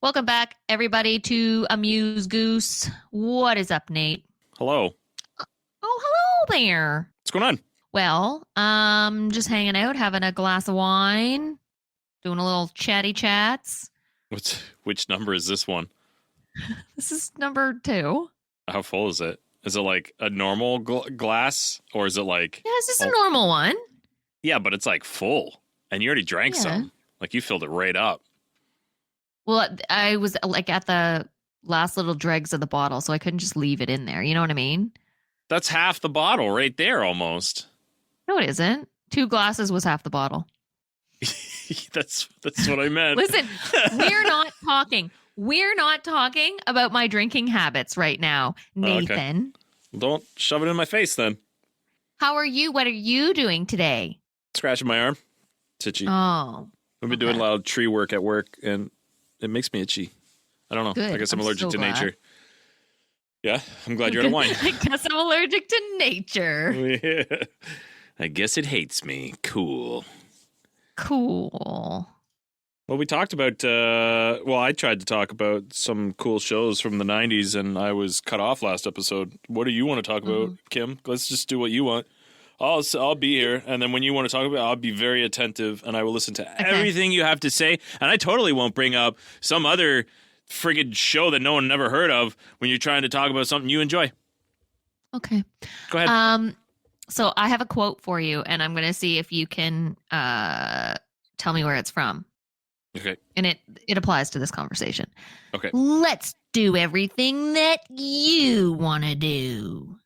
Welcome back, everybody, to Amuse Goose. What is up, Nate? Hello. Oh, hello there. What's going on? Well, just hanging out, having a glass of wine, doing a little chatty chats. Which number is this one? This is number 2. How full is it? Is it like a normal glass, or is it like? Yeah, this is a normal one. Yeah, but it's like full, and you already drank some. Like you filled it right up. Well, I was like at the last little dregs of the bottle, so I couldn't just leave it in there. You know what I mean? That's half the bottle right there, almost. No, it isn't. 2 glasses was half the bottle. That's what I meant. Listen, we're not talking. We're not talking about my drinking habits right now, Nathan. Okay. Don't shove it in my face then. How are you? What are you doing today? Scratching my arm. It's itchy. Oh. I've been doing a lot of tree work at work, and it makes me itchy. I don't know. Good. I guess I'm allergic to glad. nature. Yeah, I'm glad you're out of wine. I guess I'm allergic to nature. Yeah. I guess it hates me. Cool. Well, we talked about, I tried to talk about some cool shows from the 90s, and I was cut off last episode. What do you want to talk about, Kim? Let's just do what you want. I'll be here, and then when you want to talk about it, I'll be very attentive, and I will listen to everything you have to say, and I totally won't bring up some other friggin' show that no one never heard of when you're trying to talk about something you enjoy. Okay. Go ahead. So I have a quote for you, and I'm going to see if you can tell me where it's from. Okay. And it applies to this conversation. Okay. Let's do everything that you want to do.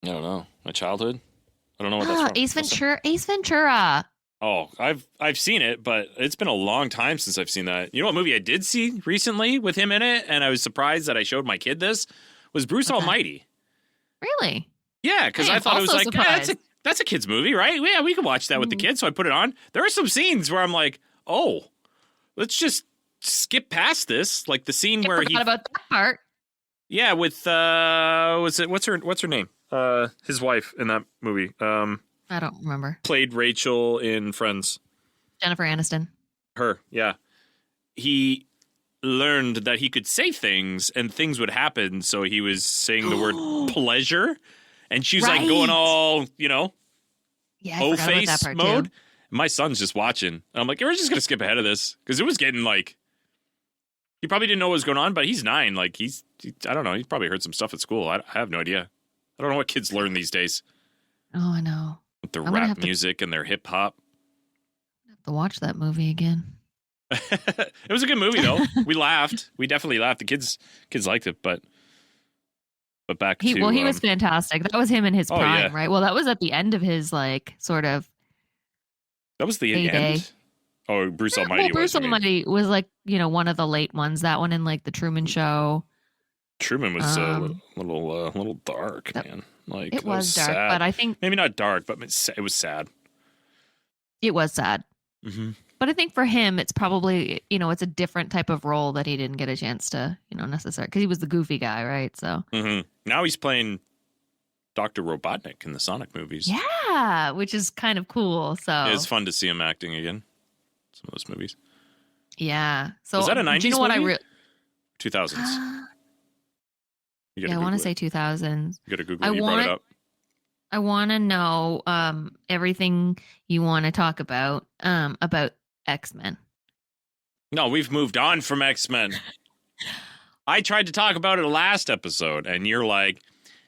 I don't know. My childhood? I don't know what that's from. Ace Ventura. Oh, I've seen it, but it's been a long time since I've seen that. You know what movie I did see recently with him in it, and I was surprised that I showed my kid this, was Bruce Almighty. Really? Yeah, because I thought it was like, that's a kid's movie, right? Yeah, we could watch that with the kids, so I put it on. There are some scenes where I'm like, oh, let's just skip past this. Like the scene where he... forgot about that part. Yeah, with, what's her name? His wife in that movie. I don't remember. Played Rachel in Friends. Jennifer Aniston. Her, yeah. He learned that he could say things and things would happen, so he was saying the word pleasure, and she was like going all, O-face mode. Too. My son's just watching, and I'm like, we're just gonna skip ahead of this, because it was getting like, he probably didn't know what was going on, but he's 9, like I don't know, he's probably heard some stuff at school. I have no idea. I don't know what kids learn these days. Oh, I know. With their rap music and their hip hop. I have to watch that movie again. It was a good movie though. We laughed. We definitely laughed. The kids liked it, but back to he was fantastic. That was him in his prime, right? Well, that was at the end of his sort of. That was the end. Oh, Bruce Almighty. Well, Bruce Almighty was one of the late ones. That one in the Truman Show. Truman was a little dark, man. Like it was dark, sad. but I think maybe not dark, but it was sad. It was sad. Mm-hmm. But I think for him, it's probably it's a different type of role that he didn't get a chance to necessarily, because he was the goofy guy, right? So now he's playing Dr. Robotnik in the Sonic movies. Yeah, which is kind of cool. So it's fun to see him acting again. Some of those movies. Yeah. So was that a 90s you know what movie? 2000s. I want to say 2000s. You got to Google it. You brought it up. I want to know everything you want to talk about X-Men. No, we've moved on from X-Men. I tried to talk about it last episode, and you're like,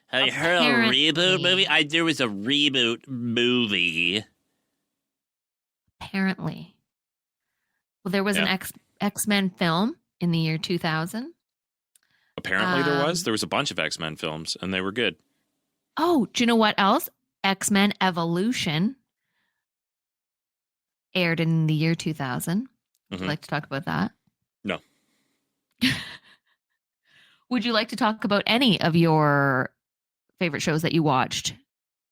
have you heard of a reboot movie? There was a reboot movie. Apparently. Well, there was an X-Men film in the year 2000. Apparently there was a bunch of X-Men films, and they were good. Oh, do you know what else? X-Men Evolution aired in the year 2000. Would you like to talk about that? No. Would you like to talk about any of your favorite shows that you watched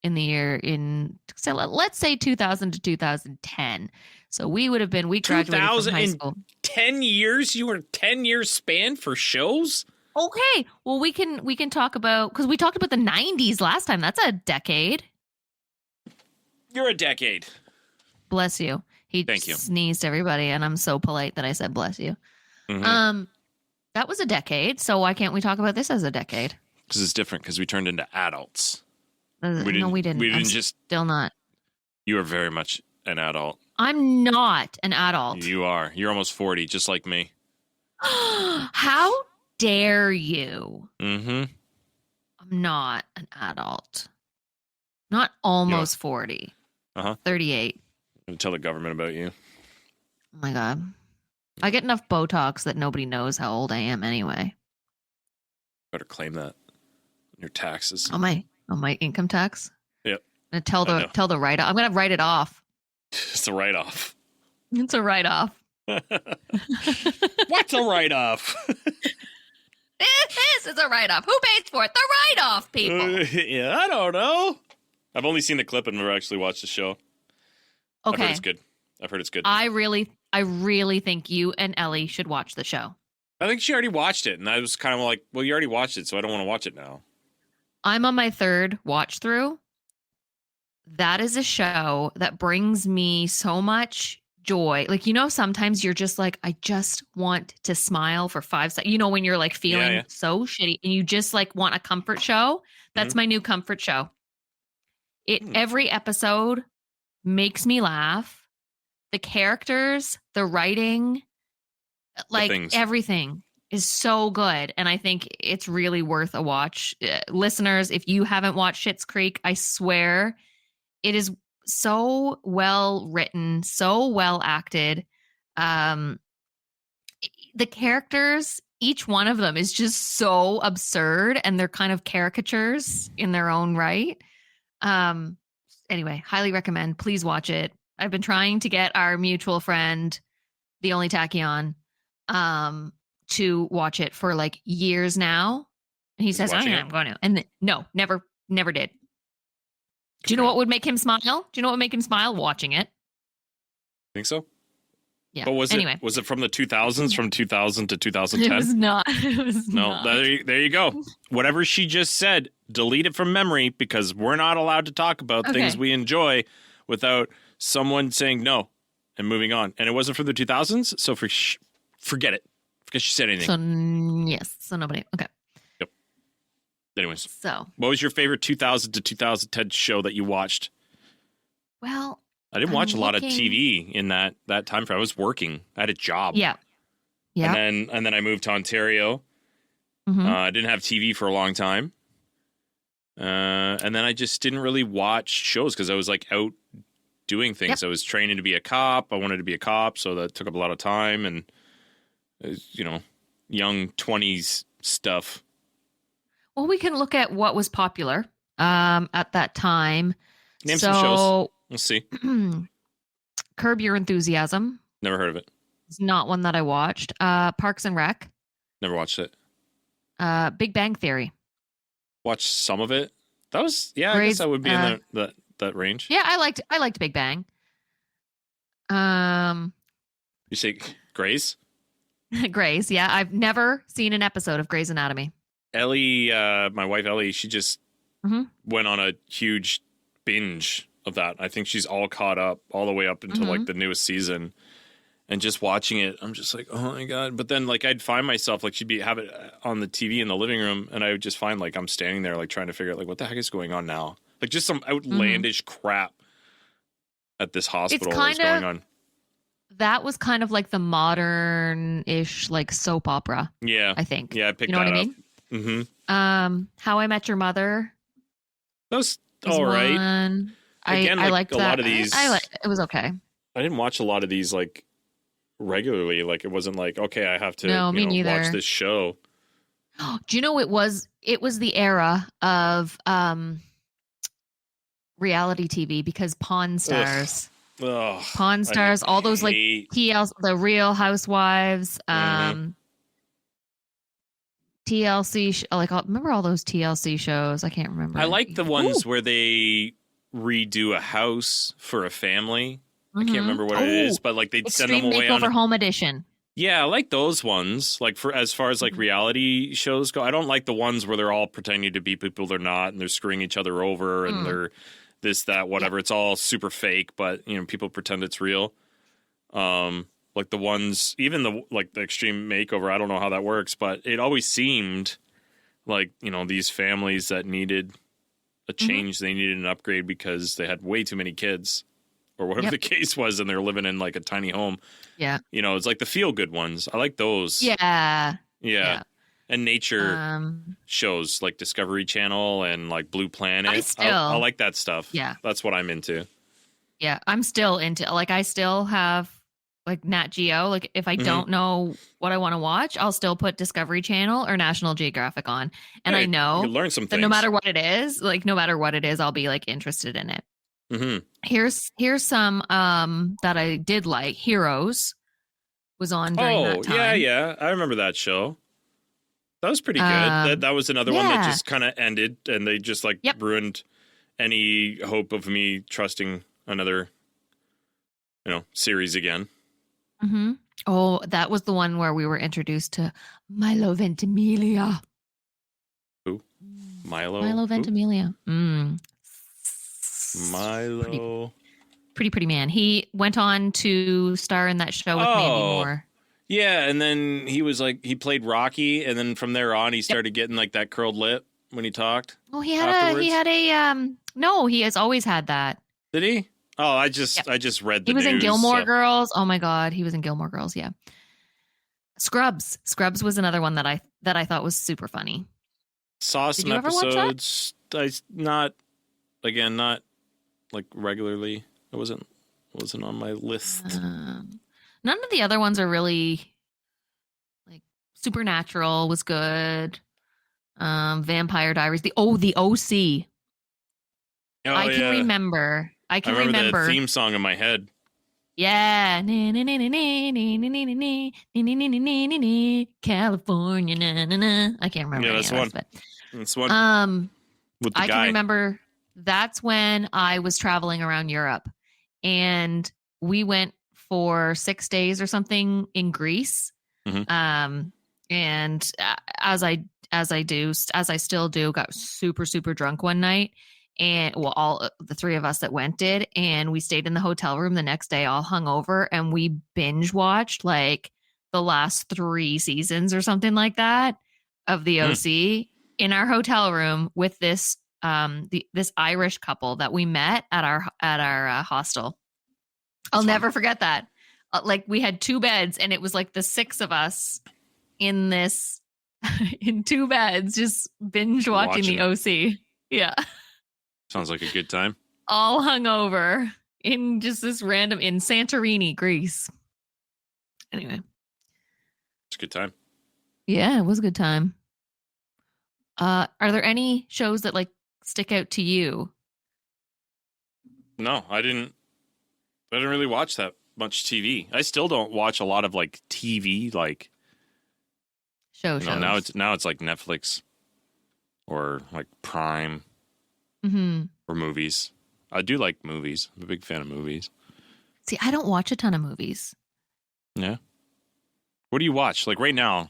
in the year let's say 2000 to 2010? So we graduated from high school. 10 years? You were 10 years span for shows? Okay. Well, we can talk about, because we talked about the 90s last time. That's a decade. You're a decade. Bless you. He Thank you. sneezed everybody, and I'm so polite that I said bless you. Mm-hmm. That was a decade, so why can't we talk about this as a decade? Because it's different. Because we turned into adults. No, we didn't. We I'm didn't just. still not. You are very much an adult. I'm not an adult. You are. You're almost 40, just like me. How dare you? Mm-hmm. I'm not an adult. Not almost 40. 38. I'm gonna tell the government about you. Oh my God. I get enough Botox that nobody knows how old I am anyway. Better claim that. Your taxes. On my income tax? Yep. I'm gonna tell the write off. I'm gonna write it off. It's a write-off. It's a write-off. What's a write-off? This is a write-off. Who pays for it? The write-off people. Yeah, I don't know. I've only seen the clip and never actually watched the show. Okay. I've heard it's good. I really think you and Ellie should watch the show. I think she already watched it, and I was kind of like, well, you already watched it, so I don't want to watch it now. I'm on my third watch through. That is a show that brings me so much joy. Like, sometimes you're just like, I just want to smile for 5 seconds. When you're like feeling so shitty and you just like want a comfort show. That's my new comfort show. Every episode makes me laugh. The characters, the writing, like everything is so good. And I think it's really worth a watch. Listeners, if you haven't watched Schitt's Creek, I swear it is so well written, so well acted. The characters, each one of them is just so absurd, and they're kind of caricatures in their own right. Anyway, highly recommend. Please watch it. I've been trying to get our mutual friend, the only Tachyon, to watch it for like years now. And he says, I'm going to. And no, never did. Do you know what would make him smile? Do you know what would make him smile? Watching it. Think so? Yeah. But was it from the 2000s, from 2000 to 2010? It was not. It was not. There you go. Whatever she just said, delete it from memory, because we're not allowed to talk about things we enjoy without someone saying no and moving on. And it wasn't from the 2000s, so forget it, because she said anything. Yes. So nobody. Okay. Yep. Anyways. So. What was your favorite 2000 to 2010 show that you watched? Well, I didn't watch a lot of TV in that time frame. I was working. I had a job. Yeah. Yeah. And then I moved to Ontario. Mm-hmm. I didn't have TV for a long time. And then I just didn't really watch shows because I was like out doing things. I was training to be a cop. I wanted to be a cop, so that took up a lot of time, and young 20s stuff. Well, we can look at what was popular at that time. Name some shows. Let's see. Curb Your Enthusiasm. Never heard of it. It's not one that I watched. Parks and Rec. Never watched it. Big Bang Theory. Watched some of it. That was I guess I would be in that range. Yeah, I liked Big Bang. You say Grey's? Grey's, yeah. I've never seen an episode of Grey's Anatomy. Ellie, my wife Ellie, she just went on a huge binge of that. I think she's all caught up all the way up until like the newest season. And just watching it, I'm just like, oh my God. But then like I'd find myself like have it on the TV in the living room, and I would just find like I'm standing there like trying to figure out like what the heck is going on now? Like just some outlandish crap at this hospital is going on. That was kind of like the modern-ish like soap opera. Yeah. I think. Yeah, I picked that up. You know what I mean? Mm-hmm. How I Met Your Mother. That was all right. Again, I liked a that. lot of these. It was okay. I didn't watch a lot of these like regularly. Like it wasn't like, okay, I have to watch this show. Do you know it was the era of reality TV, because Pawn Stars. Ugh, Pawn Stars, all those like TLC, the Real Housewives, TLC, remember all those TLC shows? I can't remember. I like the ones where they redo a house for a family. I can't remember what it is, but like they'd send them away Extreme Makeover Home Edition. Yeah, I like those ones. Like as far as like reality shows go, I don't like the ones where they're all pretending to be people they're not, and they're screwing each other over, and they're this, that, whatever. Yeah. It's all super fake, but people pretend it's real. Like the ones, even the like the Extreme Makeover. I don't know how that works, but it always seemed like, you know, these families that needed a change, they needed an upgrade because they had way too many kids or whatever the case was, and they're living in like a tiny home. Yeah. You know, it's like the feel good ones. I like those. Yeah. Yeah. And nature shows like Discovery Channel and like Blue Planet. I like that stuff. Yeah. That's what I'm into. Yeah. I'm still into, like, I still have like Nat Geo. Like, if I don't know what I want to watch, I'll still put Discovery Channel or National Geographic on. And I know you learn some that things. no matter what it is, I'll be like interested in it. Here's some that I did like. Heroes was on during that time. Yeah. I remember that show. That was pretty good. That was another one that just kind of ended, and they just like ruined any hope of me trusting another, you know, series again. Oh, that was the one where we were introduced to Milo Ventimiglia. Who? Milo Ventimiglia. Milo. Pretty man. He went on to star in that show with Mandy Moore. Yeah, and then he was like, he played Rocky, and then from there on, he started getting like that curled lip when he talked. Oh, he has always had that. Did he? Oh, I just read the He was news, in Gilmore Girls. Oh my God, he was in Gilmore Girls. Yeah. Scrubs was another one that I thought was super funny. Saw some episodes. Not like regularly. It wasn't on my list. None of the other ones are really like Supernatural was good. Vampire Diaries. The OC. I can remember the theme song in my head. Yeah. California. I can't remember. Yeah, that's one. That's one. With the I can remember that's when I was traveling around Europe, and we went for 6 days or something in Greece. And as I still do, got super, super drunk one night. And all the three of us that went did, and we stayed in the hotel room the next day, all hungover, and we binge watched like the last 3 seasons or something like that of the OC in our hotel room with this this Irish couple that we met at our hostel. I'll never forget that. Like, we had 2 beds, and it was like the 6 of us in this in 2 beds, just binge watching the OC. Yeah. Sounds like a good time. All hungover in just this random in Santorini, Greece. Anyway, it's a good time. Yeah, it was a good time. Are there any shows that like stick out to you? No, I didn't really watch that much TV. I still don't watch a lot of like TV, like shows. Now it's like Netflix or like Prime. Or movies. I do like movies. I'm a big fan of movies. See, I don't watch a ton of movies. Yeah. What do you watch? Like right now,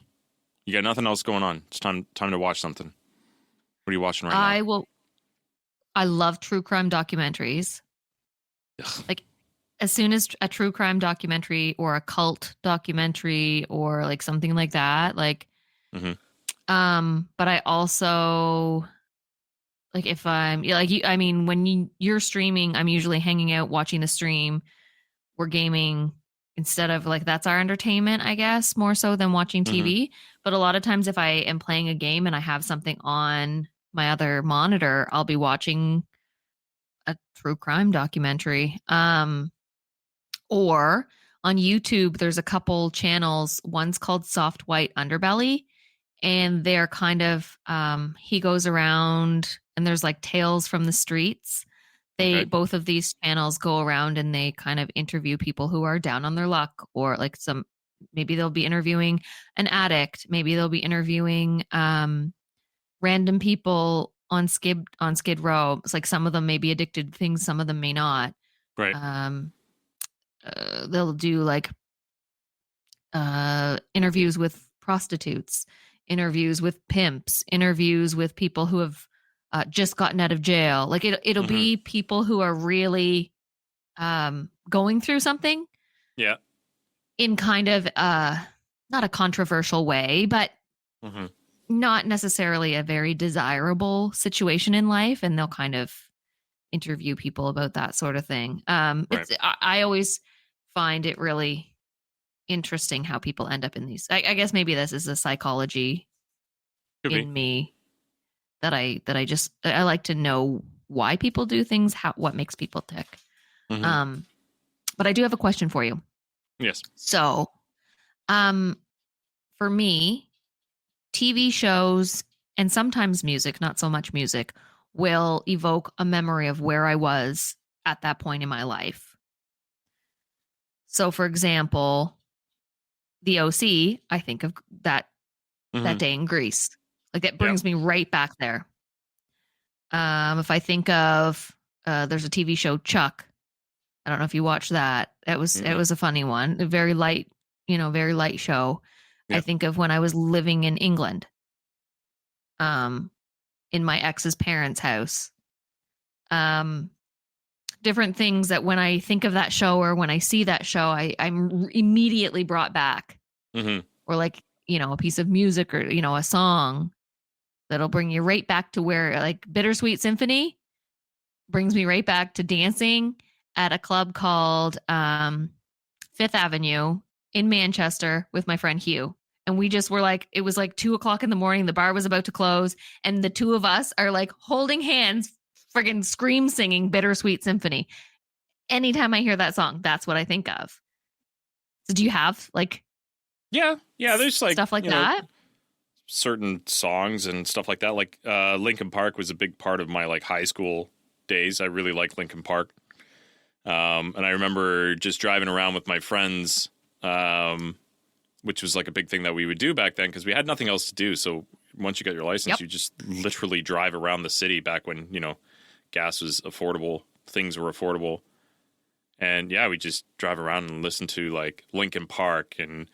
you got nothing else going on. It's time to watch something. What are you watching right now? I love true crime documentaries. Ugh. Like, as soon as a true crime documentary or a cult documentary or like something like that, like, but I also, like, if I'm like, when you're streaming, I'm usually hanging out, watching the stream. We're gaming instead of like, that's our entertainment, I guess, more so than watching TV. But a lot of times if I am playing a game and I have something on my other monitor, I'll be watching a true crime documentary. Or on YouTube, there's a couple channels. One's called Soft White Underbelly, and they're kind of, he goes around and there's like tales from the streets. Both of these channels go around and they kind of interview people who are down on their luck, or like maybe they'll be interviewing an addict. Maybe they'll be interviewing, random people on Skid Row. It's like some of them may be addicted to things, some of them may not. Right. They'll do like, interviews with prostitutes, interviews with pimps, interviews with people who have just gotten out of jail. Like it'll be people who are really going through something. Yeah. in kind of not a controversial way, but Mm-hmm. not necessarily a very desirable situation in life, and they'll kind of interview people about that sort of thing. Right. I always find it really interesting how people end up in these. I guess maybe this is a psychology Could be. in me that I like to know why people do things, what makes people tick. Mm-hmm. But I do have a question for you. Yes. So, for me, TV shows and sometimes music, not so much music, will evoke a memory of where I was at that point in my life. So, for example, the OC, I think of that Mm-hmm. day in Greece. Like it Yeah. brings me right back there. If I think of there's a TV show Chuck. I don't know if you watched that. It Mm-mm. was a funny one, a very light, very light show. I Yeah. think of when I was living in England, um, in my ex's parents' house. Um, Different things that when I think of that show or when I see that show, I'm immediately brought back. Mm-hmm. Or like, a piece of music or, a song that'll bring you right back to where like Bittersweet Symphony brings me right back to dancing at a club called Fifth Avenue in Manchester with my friend Hugh. And we just were like, it was like 2 o'clock in the morning. The bar was about to close. And the two of us are like holding hands, friggin' scream singing Bittersweet Symphony. Anytime I hear that song, that's what I think of. So do you have like Yeah. Yeah. There's like, stuff like that? certain songs and stuff like that. Like Linkin Park was a big part of my like high school days. I really liked Linkin Park. And I remember just driving around with my friends, which was like a big thing that we would do back then because we had nothing else to do. So once you got your license, Yep. you just literally drive around the city back when, gas was affordable, things were affordable. And yeah, we just drive around and listen to like Linkin Park and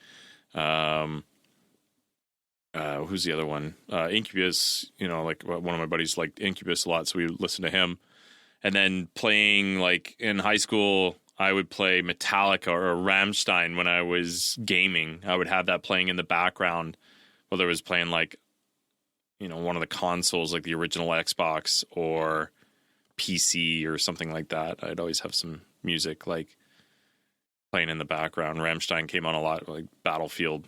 who's the other one? Incubus, like one of my buddies liked Incubus a lot, so we listened to him. And then playing like in high school, I would play Metallica or Rammstein when I was gaming. I would have that playing in the background, whether it was playing like, one of the consoles like the original Xbox or PC or something like that. I'd always have some music like playing in the background. Rammstein came on a lot, like Battlefield,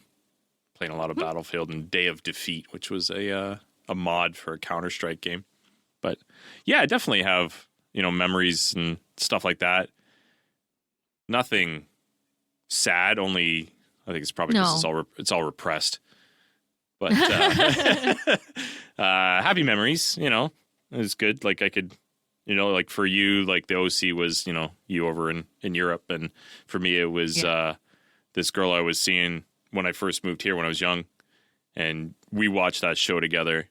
playing a lot of Battlefield and Day of Defeat, which was a mod for a Counter-Strike game. But yeah, I definitely have, memories and stuff like that. Nothing sad, only I think it's probably because it's all repressed. But happy memories, it was good. Like I could, like for you, like the OC was, you over in Europe. And for me, it was this girl I was seeing when I first moved here when I was young. And we watched that show together.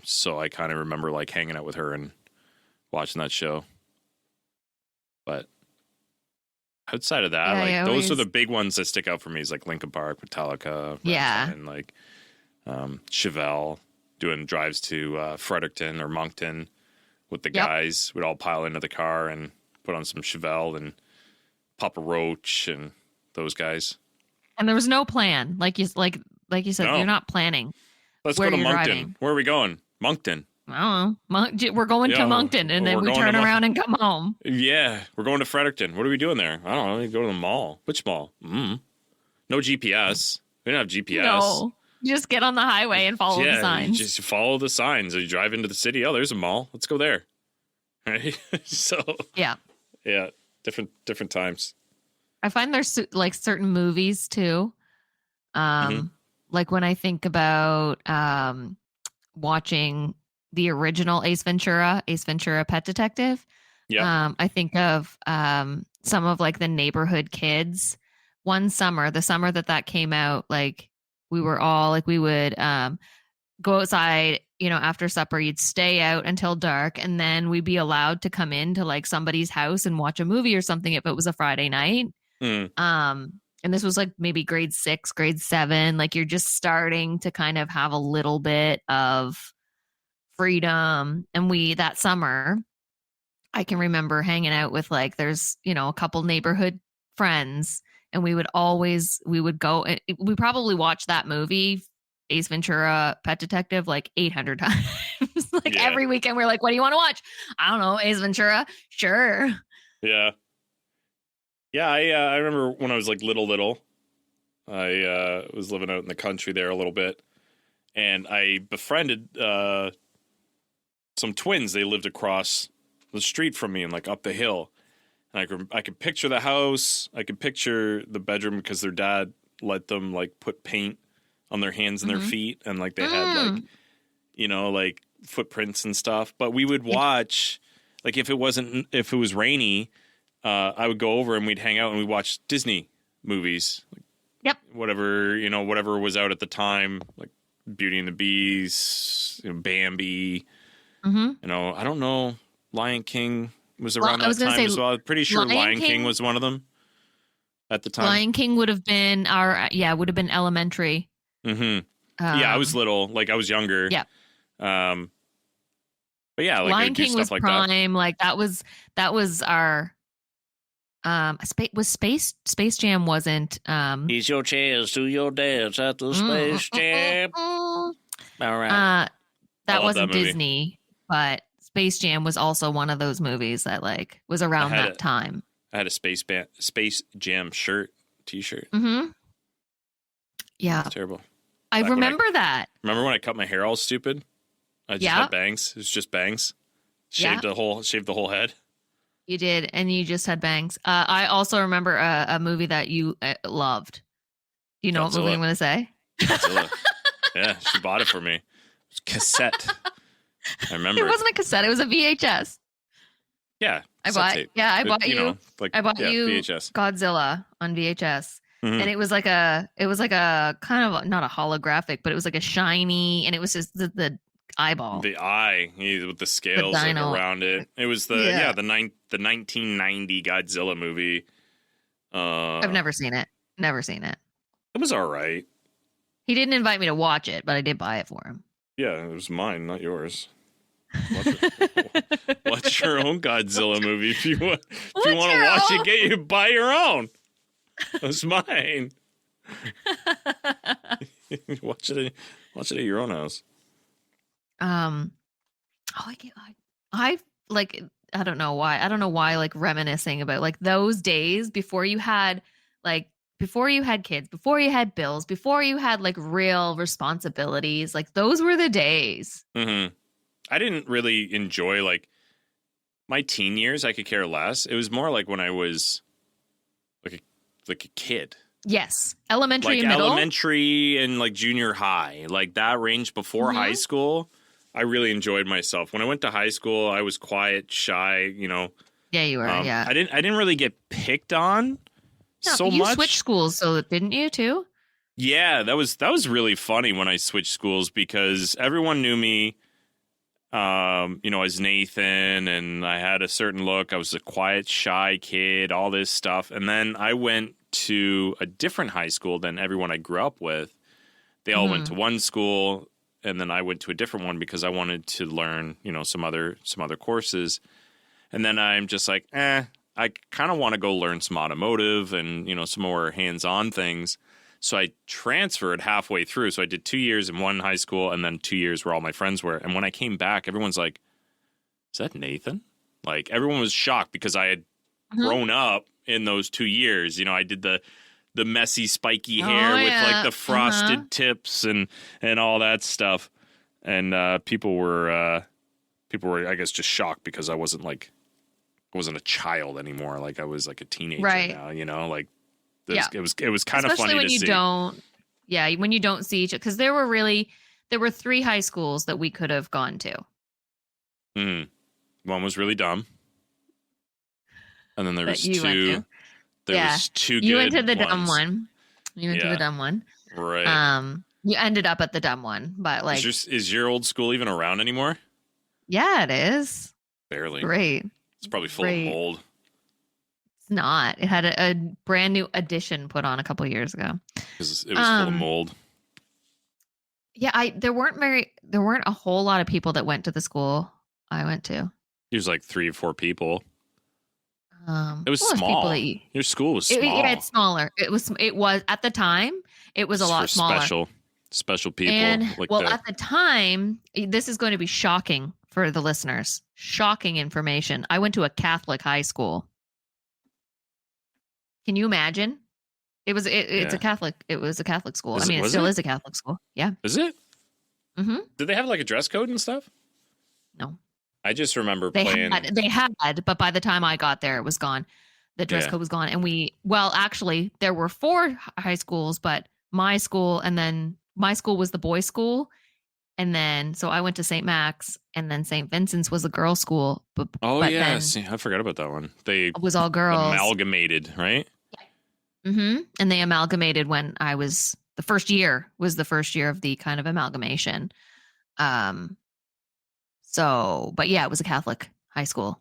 So I kind of remember like hanging out with her and watching that show. But outside of that, those are the big ones that stick out for me. Is like Linkin Park, Metallica, and like Chevelle doing drives to Fredericton or Moncton with the guys. We'd all pile into the car and put on some Chevelle and Papa Roach and those guys. And there was no plan, like you said, No. you're not planning. Let's where go to you're Moncton. driving. Where are we going? Moncton. I don't know. We're going to Moncton, and then we turn around and come home. Yeah, we're going to Fredericton. What are we doing there? I don't know. We go to the mall. Which mall? No GPS. We don't have GPS. No, you just get on the highway and follow the signs. You just follow the signs. You drive into the city. Oh, there's a mall. Let's go there. Right. So yeah, different times. I find there's like certain movies too. Like when I think about watching the original Ace Ventura Pet Detective. Yeah. I think of some of like the neighborhood kids. One summer, the summer that came out, like we were all like we would go outside, after supper. You'd stay out until dark, and then we'd be allowed to come into like somebody's house and watch a movie or something if it was a Friday night. And this was like maybe grade 6, grade 7. Like you're just starting to kind of have a little bit of freedom. And that summer, I can remember hanging out with like, there's, a couple neighborhood friends, and we would go. We probably watched that movie, Ace Ventura: Pet Detective, like 800 times. Like every weekend, we're like, "What do you want to watch?" I don't know, Ace Ventura. Sure. Yeah. Yeah, I remember when I was like little. I was living out in the country there a little bit, and I befriended some twins. They lived across the street from me and like up the hill. And I could picture the house. I could picture the bedroom because their dad let them like put paint on their hands and their feet, and like they had like, you know, like footprints and stuff. But we would watch, like if it was rainy, I would go over and we'd hang out and we'd watch Disney movies. Like, whatever was out at the time, like Beauty and the Beast, Bambi. You know, I don't know, Lion King was around that time as well. I'm pretty sure Lion King was one of them at the time. Lion King would have been elementary. Yeah, I was little, like I was younger. Yeah. But yeah, like Lion King was like prime. That. Like that was our Space Jam wasn't Ease your chairs to your dance at the Space Jam. All right. That wasn't Disney, but Space Jam was also one of those movies that like was around that time. I had a Space Jam t-shirt. Yeah. It's terrible. I remember that. Remember when I cut my hair all stupid? I just had bangs. It was just bangs. Shaved the whole head. You did, and you just had bangs. I also remember a movie that you loved. Do you know what movie I'm going to say? Godzilla. Yeah, she bought it for me. It was cassette. I remember. It wasn't a cassette. It was a VHS. Yeah. I bought you VHS. Godzilla on VHS. And it was like a kind of not a holographic, but it was like a shiny, and it was just the eyeball. The eye with the scales like around it. It was the 1990 Godzilla movie. I've never seen it. Never seen it. It was all right. He didn't invite me to watch it, but I did buy it for him. Yeah, it was mine, not yours. Watch your own Godzilla movie if you want. If you want to watch it, buy your own. It's mine. Watch it at your own house. I don't know why like reminiscing about like those days before you had kids, before you had bills, before you had like real responsibilities. Like those were the days. I didn't really enjoy like my teen years. I could care less. It was more like when I was like a kid. Yes. Elementary and middle. Elementary and like junior high. Like that range before high school, I really enjoyed myself. When I went to high school, I was quiet, shy, you know. Yeah, you were, yeah. I didn't really get picked on so much. You switched schools, so didn't you too? Yeah, that was really funny when I switched schools because everyone knew me. As Nathan, and I had a certain look. I was a quiet, shy kid, all this stuff. And then I went to a different high school than everyone I grew up with. They all went to one school, and then I went to a different one because I wanted to learn, some other courses. And then I'm just like, I kind of want to go learn some automotive and, some more hands-on things. So I transferred halfway through. So I did 2 years in one high school and then 2 years where all my friends were. And when I came back, everyone's like, is that Nathan? Like everyone was shocked because I had grown up in those 2 years. I did the messy, spiky hair with like the frosted tips and all that stuff. And people were, I guess, just shocked because I wasn't a child anymore. Like I was like a teenager now, like. It was kind of funny to see. When you don't see each other, because there were 3 high schools that we could have gone to. One was really dumb, and then there was 2. There was 2 good. You went to the ones. dumb one. You went to the dumb one, right? You ended up at the dumb one, but like, is your old school even around anymore? Yeah, it is. Barely. Great. It's probably full of mold. It's not. It had a brand new addition put on a couple years ago. It was full of mold. Yeah, there weren't a whole lot of people that went to the school I went to. There's like 3 or 4 people. It was well, there's small. people that Your school was small. yeah, it's smaller. It was at the time. It was a lot for smaller. special people. And like well, that. at the time, this is going to be shocking for the listeners. Shocking information. I went to a Catholic high school. Can you imagine? It's a Catholic. It was a Catholic school. It still is a Catholic school. Yeah. Is it? Mm-hmm. Did they have like a dress code and stuff? No. I just remember playing. They had, but by the time I got there, it was gone. The dress code was gone. And actually, there were 4 high schools, but my school was the boys' school. And then, so I went to St. Max, and then St. Vincent's was the girls' school. But See, I forgot about that one. They it was all girls. Amalgamated, right? Mm-hmm. And they amalgamated when I was the first year of the kind of amalgamation. So, but yeah, it was a Catholic high school,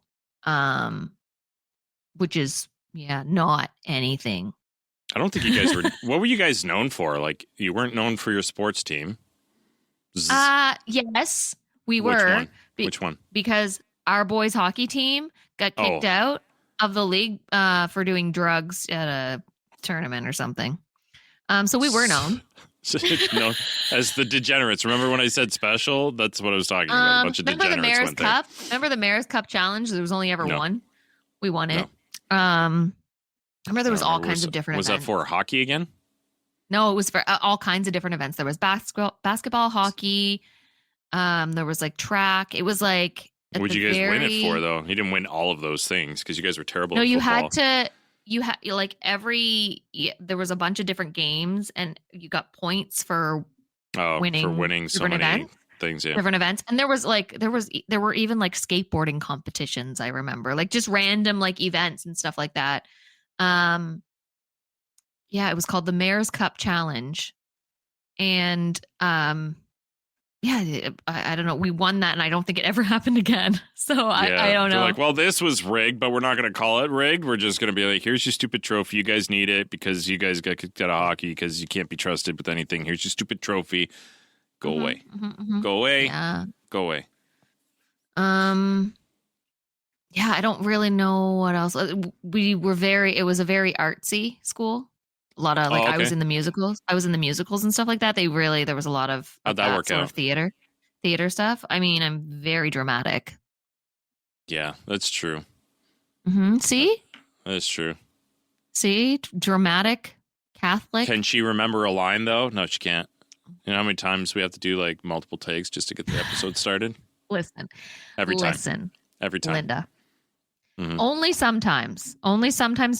which is, not anything. I don't think you guys were. What were you guys known for? Like, you weren't known for your sports team. Yes, we were. Which one? Because our boys hockey team got kicked out of the league for doing drugs at a tournament or something. So we were known. Known as the degenerates. Remember when I said special? That's what I was talking about. A bunch of degenerates. Remember the Mayor's went Cup? Remember the Mayor's Cup challenge? There was only ever one. We won it. No. I remember there was all kinds of different events. Was that for hockey again? No, it was for all kinds of different events. There was basketball, hockey. There was like track. It was like. What'd you guys win it for, though? You didn't win all of those things because you guys were terrible. No, at you football. had to. You had like there was a bunch of different games, and you got points for winning so many events. Things. Yeah, different events, and there were even like skateboarding competitions. I remember, like just random like events and stuff like that. Yeah, it was called the Mayor's Cup Challenge. And I don't know. We won that, and I don't think it ever happened again. So I don't know. They're like, well, this was rigged, but we're not going to call it rigged. We're just going to be like, here's your stupid trophy. You guys need it because you guys got kicked out of hockey because you can't be trusted with anything. Here's your stupid trophy. Go away. Go away. Yeah. Go away. Yeah, I don't really know what else. It was a very artsy school. A lot of I was in the musicals. I was in the musicals and stuff like that. There was a lot of How'd that work sort out? of theater stuff. I mean, I'm very dramatic. Yeah, that's true. Mm-hmm. See? That's true. See? Dramatic, Catholic. Can she remember a line, though? No, she can't. You know how many times we have to do like multiple takes just to get the episode started? Listen. Every time. Linda. Mm-hmm. Only sometimes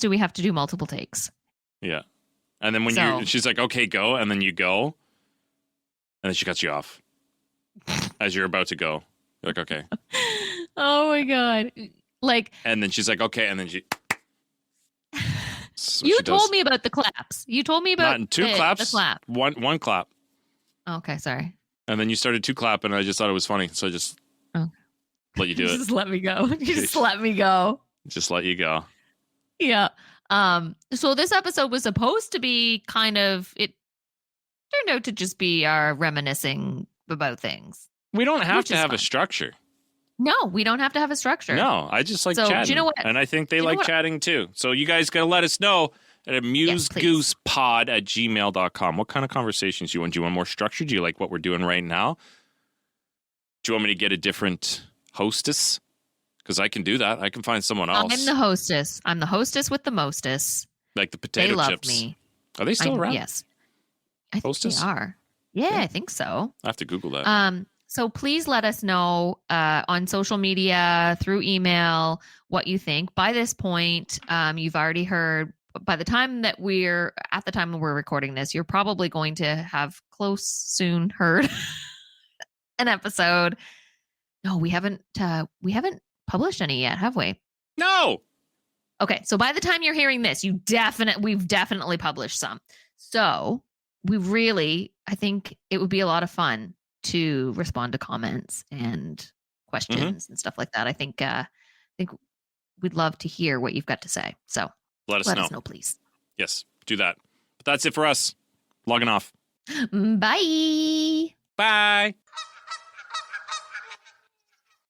do we have to do multiple takes. Yeah. And then when she's like, okay, go. And then you go. And then she cuts you off as you're about to go. You're like, okay. Oh my God. Like. And then she's like, okay. And then you told me about the claps. You told me about not two claps. The clap. One clap. Okay, sorry. And then you started 2 clap, and I just thought it was funny, so I just let you do it. Just let me go. Just let me go. Just let you go. Yeah. So this episode was supposed to be it turned out to just be our reminiscing about things. We don't have to have a structure. No, we don't have to have a structure. No, I just like chatting. Do you know what? And I think they like chatting too. So you guys got to let us know at amusegoosepod@gmail.com. What kind of conversations do you want? Do you want more structure? Do you like what we're doing right now? Do you want me to get a different hostess? Because I can do that. I can find someone else. I'm the hostess. I'm the hostess with the mostest. Like the potato chips. They love me. Are they still around? Yes. I think Hostess? they are. Yeah, I think so. I have to Google that. So please let us know on social media, through email, what you think. By this point, you've already heard. By the time that we're recording this, you're probably going to have soon heard an episode. No, we haven't published any yet, have we? No. Okay, so by the time you're hearing this, we've definitely published some. So I think it would be a lot of fun to respond to comments and questions and stuff like that. I think we'd love to hear what you've got to say. So let us know, please. Yes, do that. But that's it for us. Logging off. Bye. Bye.